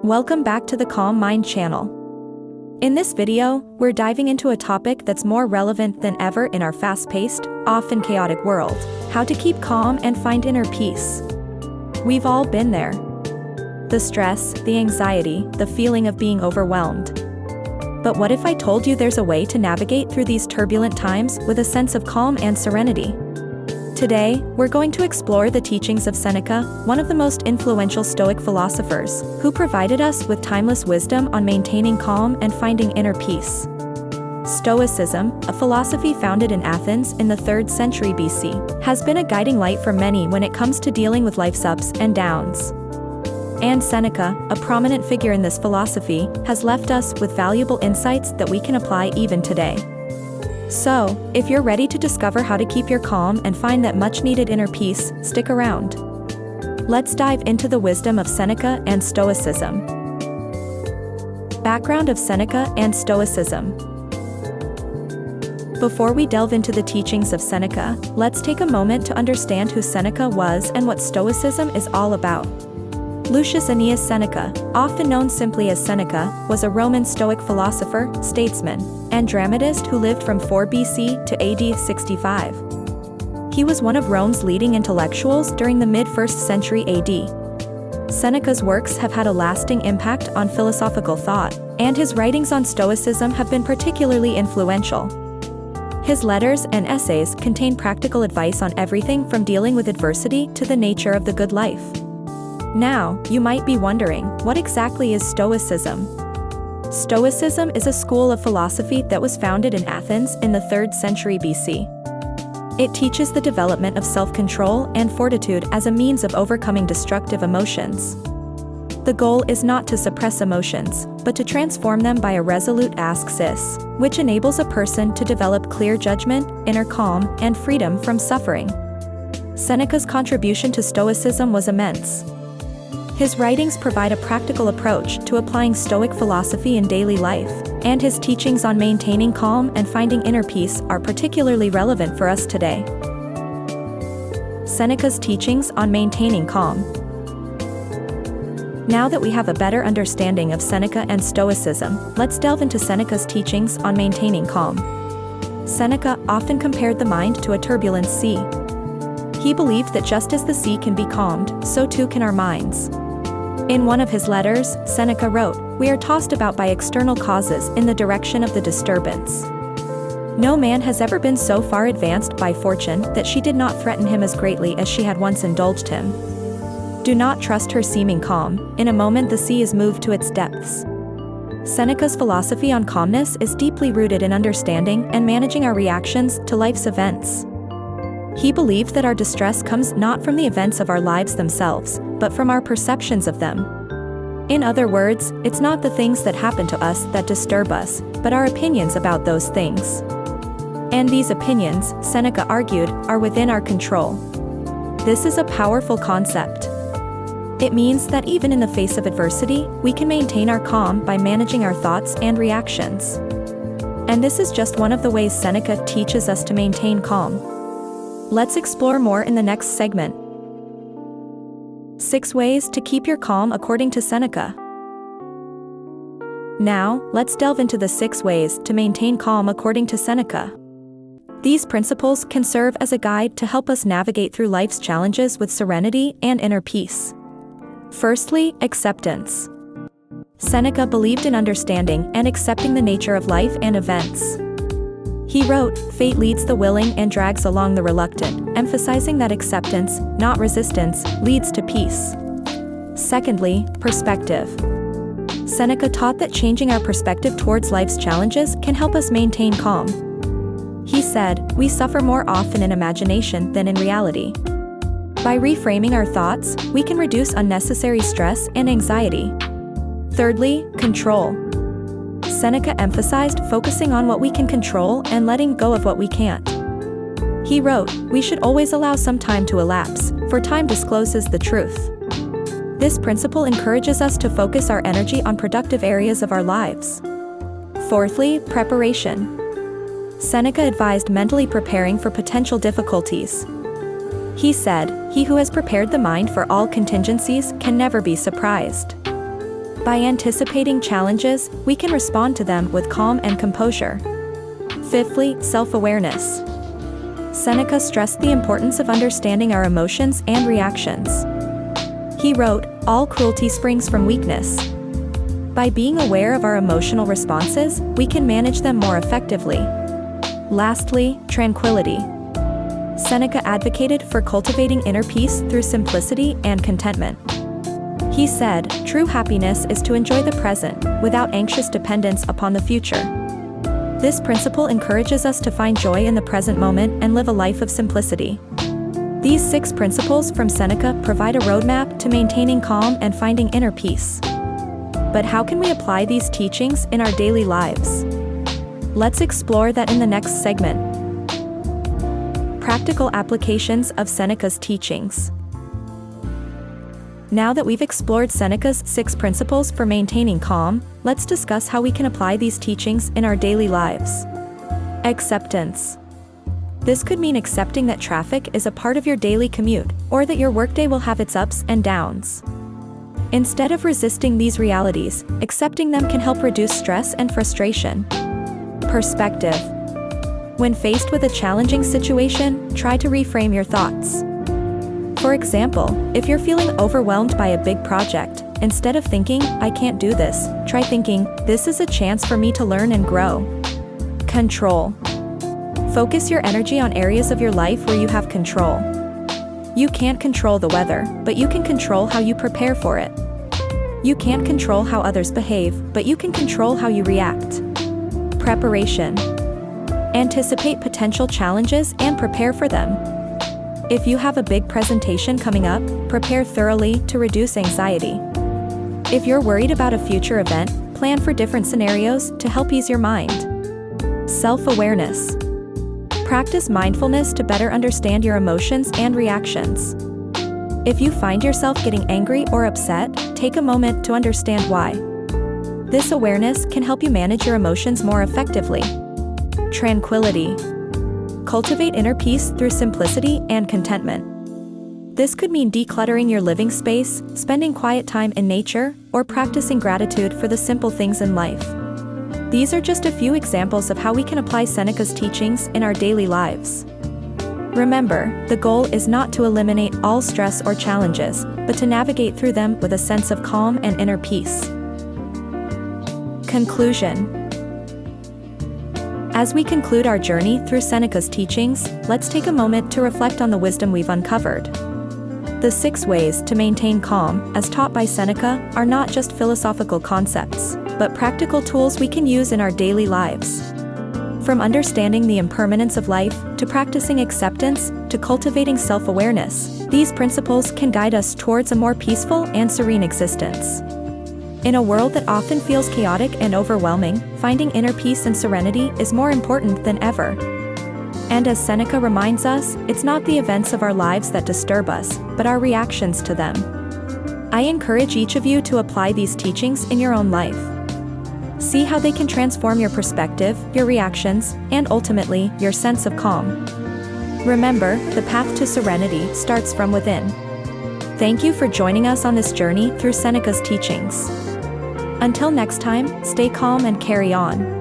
Welcome back to the Calm Mind channel. In this video, we're diving into a topic that's more relevant than ever in our fast-paced, often chaotic world: how to keep calm and find inner peace. We've all been there. The stress, the anxiety, the feeling of being overwhelmed. But what if I told you there's a way to navigate through these turbulent times with a sense of calm and serenity? Today, we're going to explore the teachings of Seneca, one of the most influential Stoic philosophers, who provided us with timeless wisdom on maintaining calm and finding inner peace. Stoicism, a philosophy founded in Athens in the 3rd century BC, has been a guiding light for many when it comes to dealing with life's ups and downs. And Seneca, a prominent figure in this philosophy, has left us with valuable insights that we can apply even today. So, if you're ready to discover how to keep your calm and find that much-needed inner peace, stick around. Let's dive into the wisdom of Seneca and Stoicism. Background of Seneca and Stoicism. Before we delve into the teachings of Seneca, let's take a moment to understand who Seneca was and what Stoicism is all about. Lucius Annaeus Seneca, often known simply as Seneca, was a Roman Stoic philosopher, statesman, and dramatist who lived from 4 BC to AD 65. He was one of Rome's leading intellectuals during the mid-1st century AD. Seneca's works have had a lasting impact on philosophical thought, and his writings on Stoicism have been particularly influential. His letters and essays contain practical advice on everything from dealing with adversity to the nature of the good life. Now, you might be wondering, what exactly is Stoicism? Stoicism is a school of philosophy that was founded in Athens in the 3rd century BC. It teaches the development of self-control and fortitude as a means of overcoming destructive emotions. The goal is not to suppress emotions, but to transform them by a resolute ascsis, which enables a person to develop clear judgment, inner calm, and freedom from suffering. Seneca's contribution to Stoicism was immense. His writings provide a practical approach to applying Stoic philosophy in daily life, and his teachings on maintaining calm and finding inner peace are particularly relevant for us today. Seneca's teachings on maintaining calm. Now that we have a better understanding of Seneca and Stoicism, let's delve into Seneca's teachings on maintaining calm. Seneca often compared the mind to a turbulent sea. He believed that just as the sea can be calmed, so too can our minds. In one of his letters, Seneca wrote, "We are tossed about by external causes in the direction of the disturbance. No man has ever been so far advanced by fortune that she did not threaten him as greatly as she had once indulged him. Do not trust her seeming calm, in a moment the sea is moved to its depths." Seneca's philosophy on calmness is deeply rooted in understanding and managing our reactions to life's events. He believed that our distress comes not from the events of our lives themselves, but from our perceptions of them. In other words, it's not the things that happen to us that disturb us, but our opinions about those things. And these opinions, Seneca argued, are within our control. This is a powerful concept. It means that even in the face of adversity, we can maintain our calm by managing our thoughts and reactions. And this is just one of the ways Seneca teaches us to maintain calm. Let's explore more in the next segment. 6 ways to keep your calm according to Seneca. Now, let's delve into the 6 ways to maintain calm according to Seneca. These principles can serve as a guide to help us navigate through life's challenges with serenity and inner peace. Firstly, acceptance. Seneca believed in understanding and accepting the nature of life and events. He wrote, "Fate leads the willing and drags along the reluctant," emphasizing that acceptance, not resistance, leads to peace. Secondly, perspective. Seneca taught that changing our perspective towards life's challenges can help us maintain calm. He said, "We suffer more often in imagination than in reality." By reframing our thoughts, we can reduce unnecessary stress and anxiety. Thirdly, control. Seneca emphasized focusing on what we can control and letting go of what we can't. He wrote, "We should always allow some time to elapse, for time discloses the truth." This principle encourages us to focus our energy on productive areas of our lives. Fourthly, preparation. Seneca advised mentally preparing for potential difficulties. He said, "He who has prepared the mind for all contingencies can never be surprised." By anticipating challenges, we can respond to them with calm and composure. Fifthly, self-awareness. Seneca stressed the importance of understanding our emotions and reactions. He wrote, "All cruelty springs from weakness." By being aware of our emotional responses, we can manage them more effectively. Lastly, tranquility. Seneca advocated for cultivating inner peace through simplicity and contentment. He said, "True happiness is to enjoy the present, without anxious dependence upon the future." This principle encourages us to find joy in the present moment and live a life of simplicity. These 6 principles from Seneca provide a roadmap to maintaining calm and finding inner peace. But how can we apply these teachings in our daily lives? Let's explore that in the next segment. Practical applications of Seneca's teachings. Now that we've explored Seneca's 6 principles for maintaining calm, let's discuss how we can apply these teachings in our daily lives. Acceptance. This could mean accepting that traffic is a part of your daily commute, or that your workday will have its ups and downs. Instead of resisting these realities, accepting them can help reduce stress and frustration. Perspective. When faced with a challenging situation, try to reframe your thoughts. For example, if you're feeling overwhelmed by a big project, instead of thinking, "I can't do this," try thinking, "This is a chance for me to learn and grow." Control. Focus your energy on areas of your life where you have control. You can't control the weather, but you can control how you prepare for it. You can't control how others behave, but you can control how you react. Preparation. Anticipate potential challenges and prepare for them. If you have a big presentation coming up, prepare thoroughly to reduce anxiety. If you're worried about a future event, plan for different scenarios to help ease your mind. Self-awareness. Practice mindfulness to better understand your emotions and reactions. If you find yourself getting angry or upset, take a moment to understand why. This awareness can help you manage your emotions more effectively. Tranquility. Cultivate inner peace through simplicity and contentment. This could mean decluttering your living space, spending quiet time in nature, or practicing gratitude for the simple things in life. These are just a few examples of how we can apply Seneca's teachings in our daily lives. Remember, the goal is not to eliminate all stress or challenges, but to navigate through them with a sense of calm and inner peace. Conclusion. As we conclude our journey through Seneca's teachings, let's take a moment to reflect on the wisdom we've uncovered. The 6 ways to maintain calm, as taught by Seneca, are not just philosophical concepts, but practical tools we can use in our daily lives. From understanding the impermanence of life, to practicing acceptance, to cultivating self-awareness, these principles can guide us towards a more peaceful and serene existence. In a world that often feels chaotic and overwhelming, finding inner peace and serenity is more important than ever. And as Seneca reminds us, it's not the events of our lives that disturb us, but our reactions to them. I encourage each of you to apply these teachings in your own life. See how they can transform your perspective, your reactions, and ultimately, your sense of calm. Remember, the path to serenity starts from within. Thank you for joining us on this journey through Seneca's teachings. Until next time, stay calm and carry on.